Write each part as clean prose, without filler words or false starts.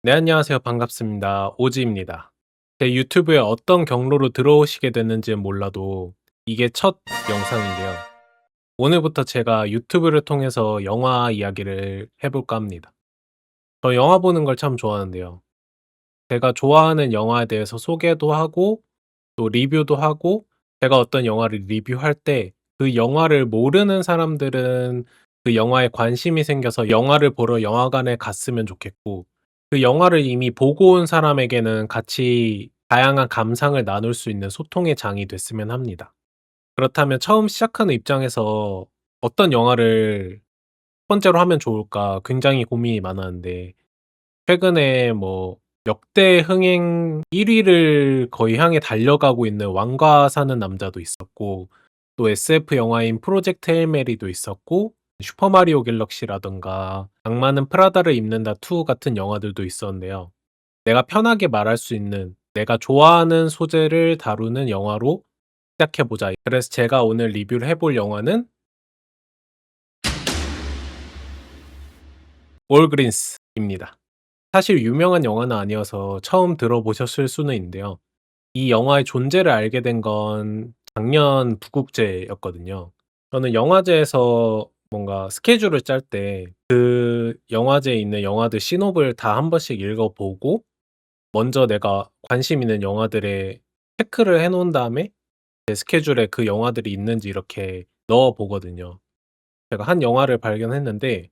네, 안녕하세요. 반갑습니다. 오지입니다. 제 유튜브에 어떤 경로로 들어오시게 됐는지는 몰라도 이게 첫 영상인데요. 오늘부터 제가 유튜브를 통해서 영화 이야기를 해볼까 합니다. 저 영화 보는 걸 참 좋아하는데요. 제가 좋아하는 영화에 대해서 소개도 하고 또 리뷰도 하고, 제가 어떤 영화를 리뷰할 때 그 영화를 모르는 사람들은 그 영화에 관심이 생겨서 영화를 보러 영화관에 갔으면 좋겠고, 그 영화를 이미 보고 온 사람에게는 같이 다양한 감상을 나눌 수 있는 소통의 장이 됐으면 합니다. 그렇다면 처음 시작하는 입장에서 어떤 영화를 첫 번째로 하면 좋을까 굉장히 고민이 많았는데, 최근에 뭐 역대 흥행 1 위를 거의 향해 달려가고 있는 왕과 사는 남자도 있었고, 또 SF 영화인 프로젝트 헤일 메리도 있었고, 슈퍼 마리오 갤럭시라든가 악마는 프라다를 입는다 2 같은 영화들도 있었는데요. 내가 편하게 말할 수 있는 내가 좋아하는 소재를 다루는 영화로 시작해 보자. 그래서 제가 오늘 리뷰를 해볼 영화는 월그린스입니다. 사실 유명한 영화는 아니어서 처음 들어보셨을 수는 있는데요. 이 영화의 존재를 알게 된 건 작년 북국제였거든요. 저는 영화제에서 뭔가 스케줄을 짤 때 그 영화제에 있는 영화들 시놉을 다 한 번씩 읽어 보고, 먼저 내가 관심 있는 영화들에 체크를 해 놓은 다음에 제 스케줄에 그 영화들이 있는지 이렇게 넣어 보거든요. 제가 한 영화를 발견했는데,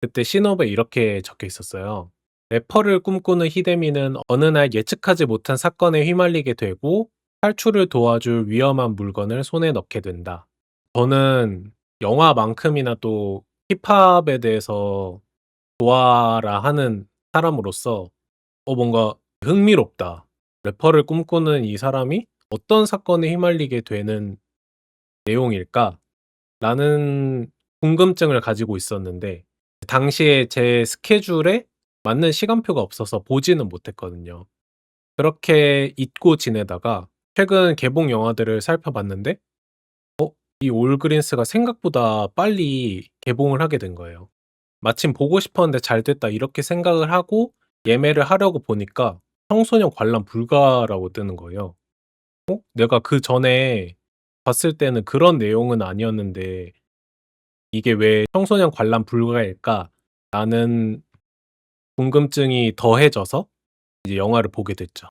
그때 시놉에 이렇게 적혀 있었어요. 래퍼를 꿈꾸는 히데미는 어느 날 예측하지 못한 사건에 휘말리게 되고 탈출을 도와줄 위험한 물건을 손에 넣게 된다. 저는 영화만큼이나 또 힙합에 대해서 좋아라 하는 사람으로서 뭔가 흥미롭다. 래퍼를 꿈꾸는 이 사람이 어떤 사건에 휘말리게 되는 내용일까?'라는 궁금증을 가지고 있었는데, 당시에 제 스케줄에 맞는 시간표가 없어서 보지는 못했거든요. 그렇게 잊고 지내다가 최근 개봉 영화들을 살펴봤는데 이 올그린스가 생각보다 빨리 개봉을 하게 된 거예요. 마침 '보고 싶었는데 잘 됐다.' 이렇게 생각을 하고 예매를 하려고 보니까 청소년 관람 불가라고 뜨는 거예요. 내가 그전에 봤을 때는 그런 내용은 아니었는데 '이게 왜 청소년 관람 불가일까?'라는 궁금증이 더해져서 이제 영화를 보게 됐죠.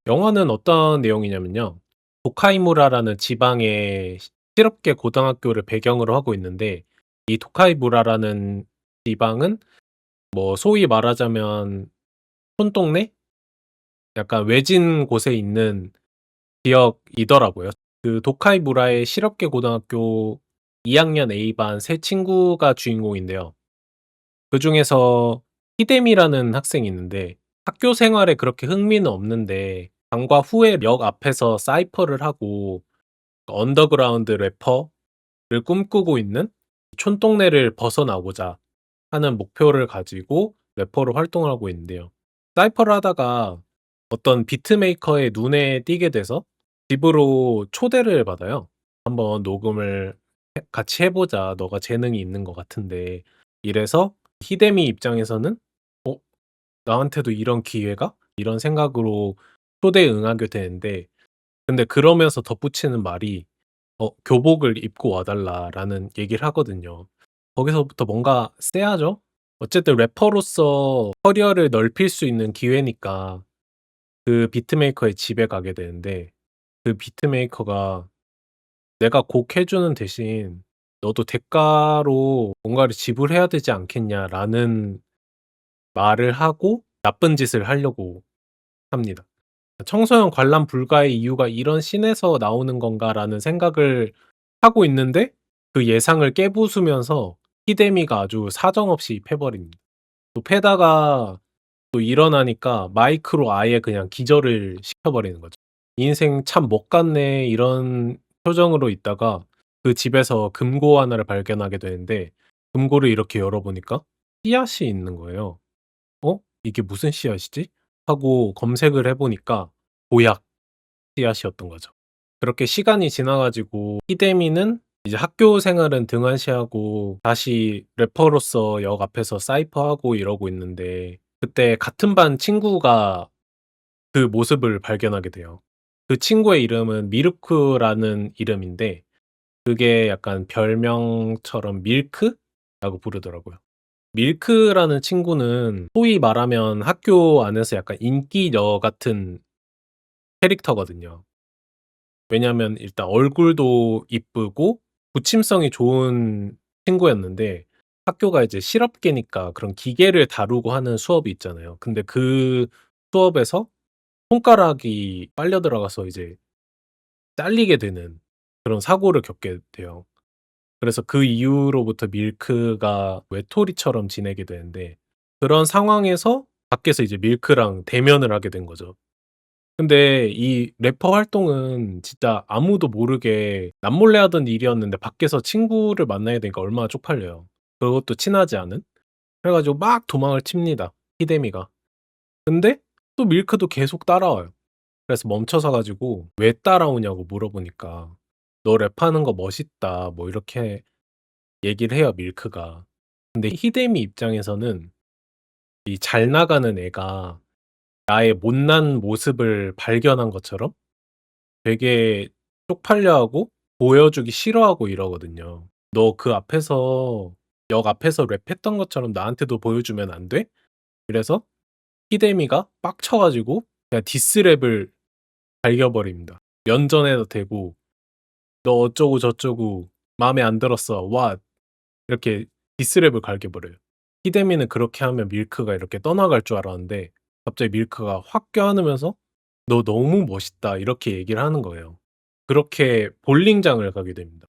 영화는 어떤 내용이냐면요. 도카이무라라는 지방의 실업계 고등학교를 배경으로 하고 있는데, 이 도카이무라라는 지방은 뭐 소위 말하자면 촌동네? 약간 외진 곳에 있는 지역이더라고요. 그 도카이무라의 실업계 고등학교 2 학년 A반 3 친구가 주인공인데요. 그중에서 히데미라는 학생이 있는데, 학교 생활에 그렇게 흥미는 없는데 방과 후에 역 앞에서 사이퍼를 하고 언더그라운드 래퍼를 꿈꾸고 있는, 촌동네를 벗어나고자 하는 목표를 가지고 래퍼로 활동을 하고 있는데요. 사이퍼를 하다가 어떤 비트메이커의 눈에 띄게 돼서 집으로 초대를 받아요. "한번 녹음을 같이 해 보자. 너가 재능이 있는 것 같은데." 이래서 히데미 입장에서는 '어 나한테도 이런 기회가?' 이런 생각으로 초대에 응하게 되는데, 근데 그러면서 덧붙이는 말이 "교복을 입고 와 달라."라는 얘기를 하거든요. 거기서부터 뭔가 쎄하죠? 어쨌든 래퍼로서 커리어를 넓힐 수 있는 기회니까 그 비트메이커의 집에 가게 되는데, 그 비트메이커가 "내가 곡 해 주는 대신 너도 대가로 뭔가를 지불해야 되지 않겠냐."라는 말을 하고 나쁜 짓을 하려고 합니다. '청소년 관람 불가의 이유가 이런 씬에서 나오는 건가.'라는 생각을 하고 있는데, 그 예상을 깨부수면서 히데미가 아주 사정없이 패버립니다. 또 패다가 또 일어나니까 마이크로 아예 그냥 기절을 시켜버리는 거죠. '인생 참 못 갔네.' 이런 표정으로 있다가 그 집에서 금고 하나를 발견하게 되는데, 금고를 이렇게 열어 보니까 씨앗이 있는 거예요. '어? 이게 무슨 씨앗이지?' 하고 검색을 해 보니까 보약 씨앗이었던 거죠. 그렇게 시간이 지나 가지고 히데미는 이제 학교 생활은 등한시하고 다시 래퍼로서 역 앞에서 사이퍼하고 이러고 있는데, 그때 같은 반 친구가 그 모습을 발견하게 돼요. 그 친구의 이름은 미르크라는 이름인데 그게 약간 별명처럼 밀크라고 부르더라고요. 밀크라는 친구는 소위 말하면 학교 안에서 약간 인기녀 같은 캐릭터거든요. 왜냐하면 일단 얼굴도 이쁘고 부침성이 좋은 친구였는데 학교가 이제 실업계니까 그런 기계를 다루고 하는 수업이 있잖아요. 근데 그 수업에서 손가락이 빨려 들어가서 이제 잘리게 되는 그런 사고를 겪게 돼요. 그래서 그 이후로부터 밀크가 외톨이처럼 지내게 되는데 그런 상황에서 밖에서 이제 밀크랑 대면을 하게 된 거죠. 근데 이 래퍼 활동은 진짜 아무도 모르게 남몰래 하던 일이었는데 밖에서 친구를 만나야 되니까 얼마나 쪽팔려요. 그것도 친하지 않은. 그래 가지고 막 도망을 칩니다, 히데미가. 근데 또 밀크도 계속 따라와요. 그래서 멈춰서 가지고 "왜 따라오냐."고 물어보니까 "너 랩하는 거 멋있다." 뭐 이렇게 얘기를 해요, 밀크가. 근데 히데미 입장에서는 이 잘 나가는 애가 나의 못난 모습을 발견한 것처럼 되게 쪽팔려하고 보여주기 싫어하고 이러거든요. "너 그 앞에서 역 앞에서 랩했던 것처럼 나한테도 보여주면 안 돼?" 그래서 히데미가 빡쳐 가지고 그냥 디스랩을 갈겨 버립니다. 면전에다 대고 "너 어쩌고 저쩌고 마음에 안 들었어. 와." 이렇게 디스랩을 갈겨 버려요. 히데미는 그렇게 하면 밀크가 이렇게 떠나갈 줄 알았는데 갑자기 밀크가 확 껴안으면서 "너 너무 멋있다." 이렇게 얘기를 하는 거예요. 그렇게 볼링장을 가게 됩니다.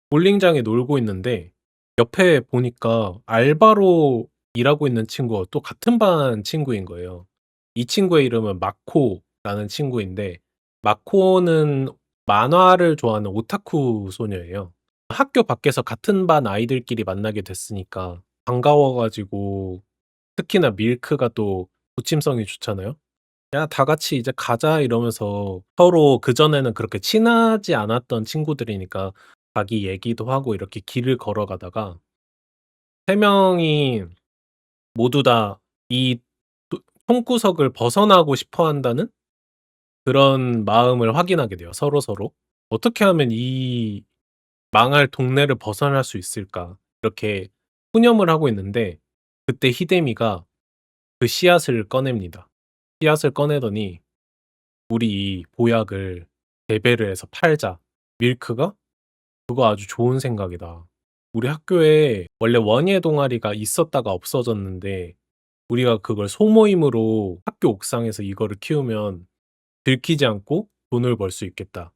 볼링장에 놀고 있는데 옆에 보니까 알바로 일하고 있는 친구가 또 같은 반 친구인 거예요. 이 친구의 이름은 마코라는 친구인데 마코는 만화를 좋아하는 오타쿠 소녀예요. 학교 밖에서 같은 반 아이들끼리 만나게 됐으니까 반가워 가지고 특히나 밀크가 또 부침성이 좋잖아요. "야 다 같이 이제 가자." 이러면서 서로 그전에는 그렇게 친하지 않았던 친구들이니까 자기 얘기도 하고 이렇게 길을 걸어가다가 3 명이 모두 다 이 총구석을 벗어나고 싶어 한다는 그런 마음을 확인하게 돼요, 서로서로. '어떻게 하면 이 망할 동네를 벗어날 수 있을까?' 이렇게 푸념을 하고 있는데 그때 히데미가 그 씨앗을 꺼냅니다. 씨앗을 꺼내더니 "우리 이 보약을 재배를 해서 팔자." 밀크가 "그거 아주 좋은 생각이다. 우리 학교에 원래 원예 동아리가 있었다가 없어졌는데 우리가 그걸 소모임으로 학교 옥상에서 이거를 키우면 들키지 않고 돈을 벌 수 있겠다."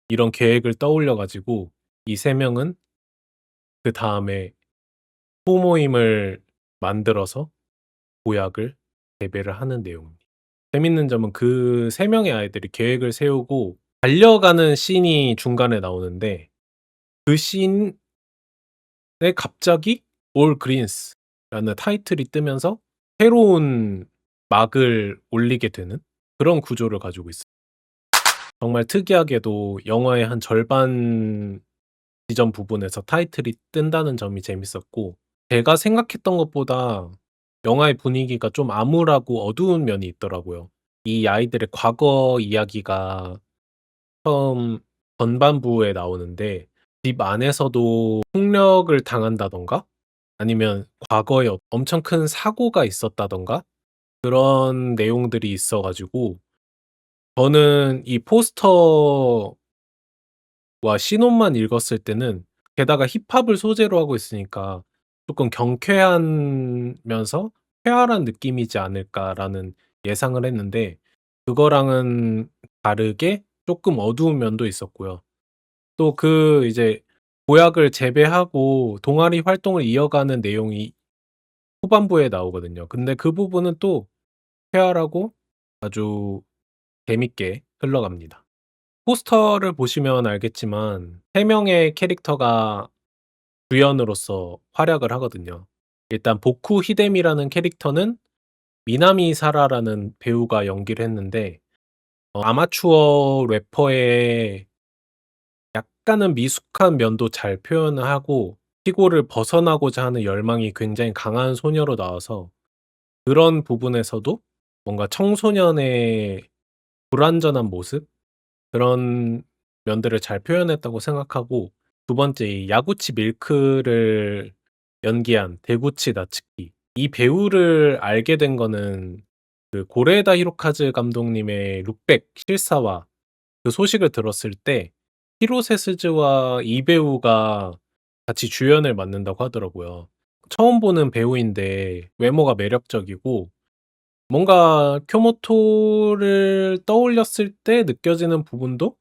이런 계획을 떠올려 가지고 이 3 명은 그다음에 소모임을 만들어서 보약을 재배를 하는 내용입니다. 재밌는 점은 그 3 명의 아이들이 계획을 세우고 달려가는 씬이 중간에 나오는데 그 씬에 갑자기 All Greens라는 타이틀이 뜨면서 새로운 막을 올리게 되는 그런 구조를 가지고 있어요. 정말 특이하게도 영화의 한 절반 지점 부분에서 타이틀이 뜬다는 점이 재밌었고 제가 생각했던 것보다 영화의 분위기가 좀 암울하고 어두운 면이 있더라고요. 이 아이들의 과거 이야기가 처음 전반부에 나오는데 집 안에서도 폭력을 당한다든가 아니면 과거에 엄청 큰 사고가 있었다든가 그런 내용들이 있어 가지고 저는 이 포스터와 신혼만 읽었을 때는 게다가 힙합을 소재로 하고 있으니까 쪼끔 경쾌하면서 쾌활한 느낌이지 않을까라는 예상을 했는데 그거랑은 다르게 쪼끔 어두운 면도 있었고요. 또 그 이제 보약을 재배하고 동아리 활동을 이어가는 내용이 후반부에 나오거든요. 근데 그 부분은 또 쾌활하고 아주 재밌게 흘러갑니다. 포스터를 보시면 알겠지만 3 명의 캐릭터가 주연으로서 활약을 하거든요. 일단 보쿠 히데미라는 캐릭터는 미나미 사라라는 배우가 연기를 했는데 아마추어 래퍼의 약간은 미숙한 면도 잘 표현을 하고 시골을 벗어나고자 하는 열망이 굉장히 강한 소녀로 나와서 그런 부분에서도 뭔가 청소년의 불완전한 모습 그런 면들을 잘 표현했다고 생각하고 두 번째 이 야구치 밀크를 연기한 데구치 나츠키 이 배우를 알게 된 거는 그 고레에다 히로카즈 감독님의 룩백 실사화 그 소식을 들었을 때 히로세 스즈와 이 배우가 같이 주연을 맡는다고 하더라고요. 처음 보는 배우인데 외모가 매력적이고 뭔가 쿄모토를 떠올렸을 때 느껴지는 부분도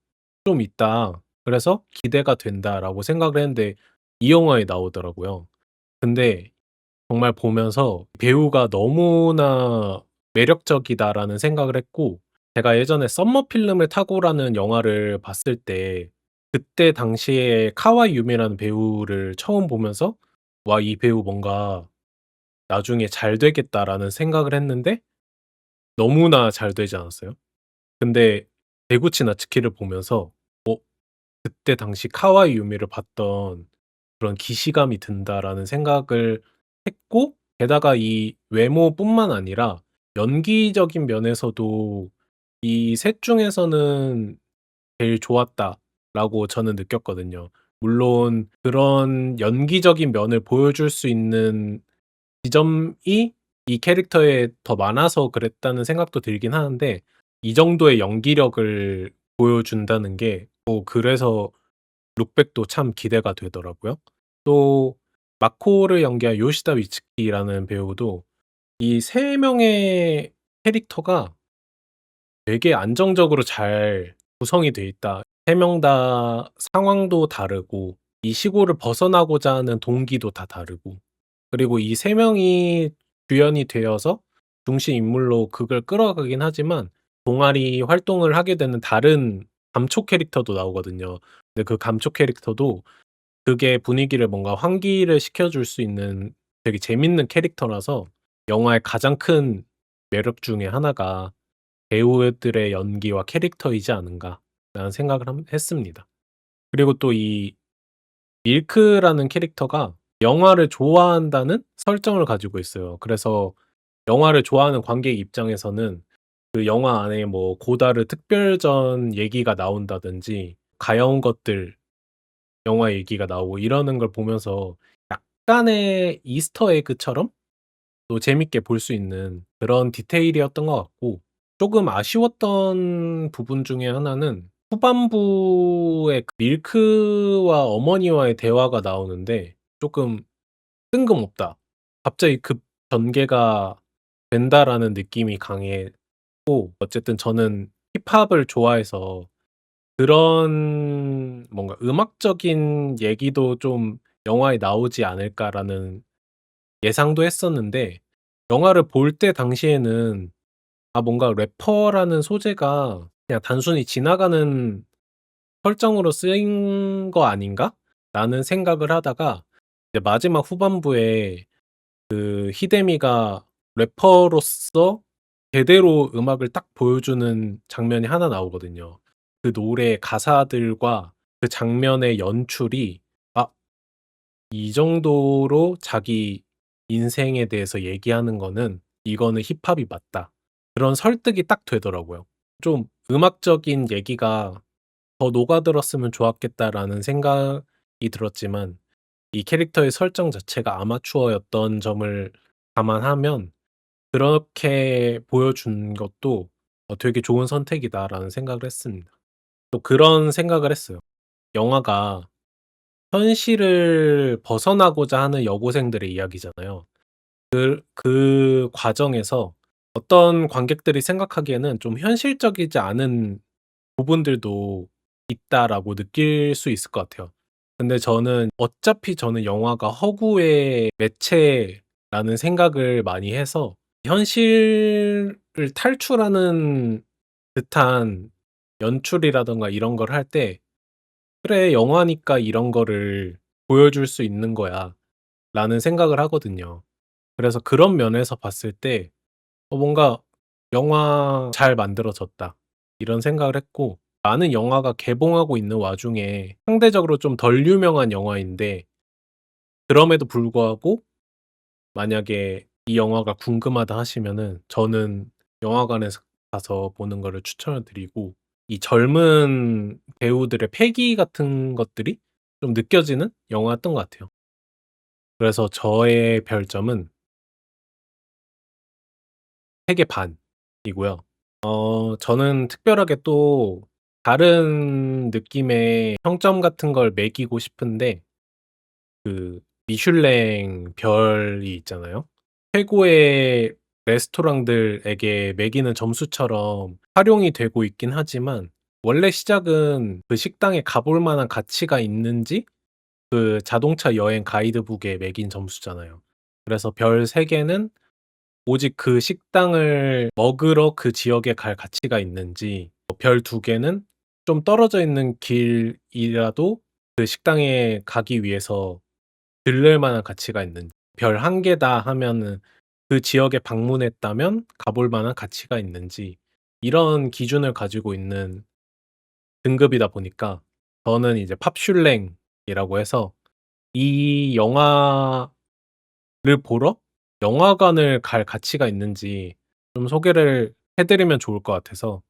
좀 있다. 그래서 '기대가 된다.'라고 생각을 했는데 이 영화에 나오더라고요. 근데 정말 보면서 '배우가 너무나 매력적이다.'라는 생각을 했고 제가 예전에 썸머 필름을 타고라는 영화를 봤을 때 그때 당시에 카와이 유미라는 배우를 처음 보면서 '와 이 배우 뭔가 나중에 잘 되겠다.'라는 생각을 했는데 너무나 잘 되지 않았어요? 근데 데구치 나츠키를 보면서 '어 그때 당시 카와이 유미를 봤던 그런 기시감이 든다.'라는 생각을 했고 게다가 이 외모뿐만 아니라 연기적인 면에서도 이 셋 중에서는 제일 좋았다라고 저는 느꼈거든요. 물론 그런 연기적인 면을 보여줄 수 있는 지점이 이 캐릭터에 더 많아서 그랬다는 생각도 들긴 하는데 이 정도의 연기력을 보여준다는 게 그래서 룩백도 참 기대가 되더라고요. 또 마코를 연기한 요시다 위츠키라는 배우도 이 세 명의 캐릭터가 되게 안정적으로 잘 구성이 돼 있다. 세 명 다 상황도 다르고 이 시골을 벗어나고자 하는 동기도 다 다르고 그리고 이 세 명이 주연이 되어서 중심 인물로 극을 끌어가긴 하지만 동아리 활동을 하게 되는 다른 감초 캐릭터도 나오거든요. 근데 그 감초 캐릭터도 그게 분위기를 뭔가 환기를 시켜줄 수 있는 되게 재밌는 캐릭터라서 영화의 가장 큰 매력 중에 하나가 배우들의 연기와 캐릭터이지 않은가라는 생각을 했습니다. 그리고 또 이 밀크라는 캐릭터가 영화를 좋아한다는 설정을 가지고 있어요. 그래서 영화를 좋아하는 관객 입장에서는 그 영화 안에 뭐 고다르 특별전 얘기가 나온다든지 가여운 것들 영화 얘기가 나오고 이러는 걸 보면서 약간의 이스터 에그처럼 또 재밌게 볼 수 있는 그런 디테일이었던 것 같고 쪼금 아쉬웠던 부분 중에 하나는 후반부에 그 밀크와 어머니와의 대화가 나오는데 쪼끔 '뜬금없다. 갑자기 급 전개가 된다.'라는 느낌이 강했고 어쨌든 저는 힙합을 좋아해서 그런 뭔가 '음악적인 얘기도 좀 영화에 나오지 않을까.'라는 예상도 했었는데 영화를 볼 때 당시에는 '아 뭔가 래퍼라는 소재가 그냥 단순히 지나가는 설정으로 쓰인 거 아닌가?'라는 생각을 하다가 이제 마지막 후반부에 그 히데미가 래퍼로서 제대로 음악을 딱 보여주는 장면이 하나 나오거든요. 그 노래의 가사들과 그 장면의 연출이 '아 이 정도로 자기 인생에 대해서 얘기하는 거는 이거는 힙합이 맞다.' 그런 설득이 딱 되더라고요. 좀 '음악적인 얘기가 더 녹아들었으면 좋았겠다.'라는 생각이 들었지만 이 캐릭터의 설정 자체가 아마추어였던 점을 감안하면 '그렇게 보여준 것도 되게 좋은 선택이다.'라는 생각을 했습니다. 또 그런 생각을 했어요. 영화가 현실을 벗어나고자 하는 여고생들의 이야기잖아요. 그 과정에서 어떤 관객들이 생각하기에는 좀 '현실적이지 않은 부분들도 있다.'라고 느낄 수 있을 것 같아요. 근데 저는 어차피 저는 영화가 허구의 매체라는 생각을 많이 해서 현실을 탈출하는 듯한 연출이라든가 이런 걸 할 때 '그래 영화니까 이런 거를 보여줄 수 있는 거야.'라는 생각을 하거든요. 그래서 그런 면에서 봤을 때 뭔가 '영화 잘 만들어졌다.' 이런 생각을 했고 많은 영화가 개봉하고 있는 와중에 상대적으로 좀 덜 유명한 영화인데 그럼에도 불구하고 만약에 이 영화가 궁금하다 하시면은 저는 영화관에서 가서 보는 거를 추천을 드리고, 이 젊은 배우들의 패기 같은 것들이 좀 느껴지는 영화였던 것 같아요. 그래서 저의 별점은 3개 반이고요. 저는 특별하게 또 다른 느낌의 평점 같은 걸 매기고 싶은데, 그 미슐랭 별이 있잖아요. 최고의 레스토랑들에게 매기는 점수처럼 활용이 되고 있긴 하지만, 원래 시작은 그 식당에 가볼 만한 가치가 있는지 그 자동차 여행 가이드북에 매긴 점수잖아요. 그래서 별 3 개는 오직 그 식당을 먹으러 그 지역에 갈 가치가 있는지, 별 2 개는 좀 떨어져 있는 길이라도 그 식당에 가기 위해서 들를 만한 가치가 있는지, 별 1 개다 하면은 그 지역에 방문했다면 가볼 만한 가치가 있는지, 이런 기준을 가지고 있는 등급이다 보니까 저는 이제 팝슐랭이라고 해서 이 영화를 보러 영화관을 갈 가치가 있는지 좀 소개를 해 드리면 좋을 것 같아서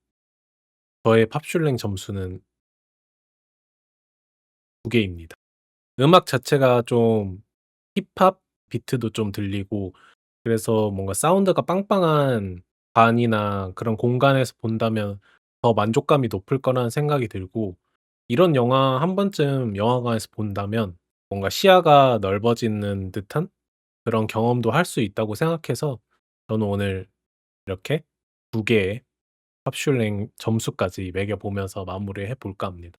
저의 팝슐랭 점수는 2 개입니다. 음악 자체가 좀 힙합 비트도 좀 들리고, 그래서 뭔가 사운드가 빵빵한 반이나 그런 공간에서 본다면 더 만족감이 높을 거라는 생각이 들고, 이런 영화 한 번쯤 영화관에서 본다면 뭔가 시야가 넓어지는 듯한 그런 경험도 할 수 있다고 생각해서 저는 오늘 이렇게 2 개의 팝슐랭 점수까지 매겨 보면서 마무리해 볼까 합니다.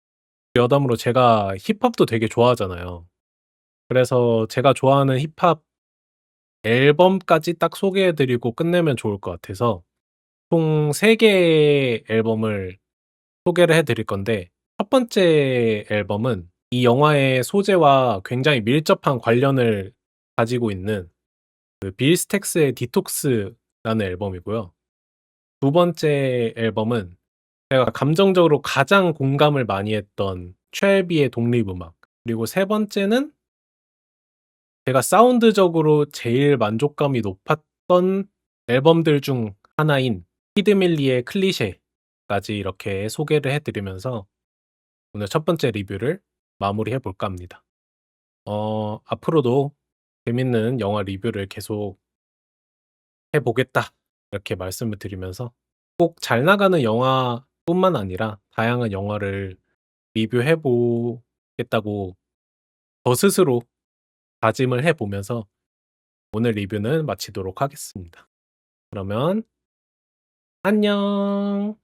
여담으로 제가 힙합도 되게 좋아하잖아요. 그래서 제가 좋아하는 힙합 앨범까지 딱 소개해 드리고 끝내면 좋을 것 같아서 총 3 개의 앨범을 소개를 해 드릴 건데, 첫 번째 앨범은 이 영화의 소재와 굉장히 밀접한 관련을 가지고 있는 그 빌 스택스의 디톡스라는 앨범이고요. 두 번째 앨범은 제가 감정적으로 가장 공감을 많이 했던 첼비의 독립음악, 그리고 세 번째는 제가 사운드적으로 제일 만족감이 높았던 앨범들 중 하나인 키드 밀리의 클리셰까지 이렇게 소개를 해 드리면서 오늘 첫 번째 리뷰를 마무리해 볼까 합니다. 앞으로도 재밌는 영화 리뷰를 계속 해 보겠다, 이렇게 말씀을 드리면서 꼭 잘 나가는 영화뿐만 아니라 다양한 영화를 리뷰해 보겠다고 저 스스로 다짐을 해 보면서 오늘 리뷰는 마치도록 하겠습니다. 그러면 안녕.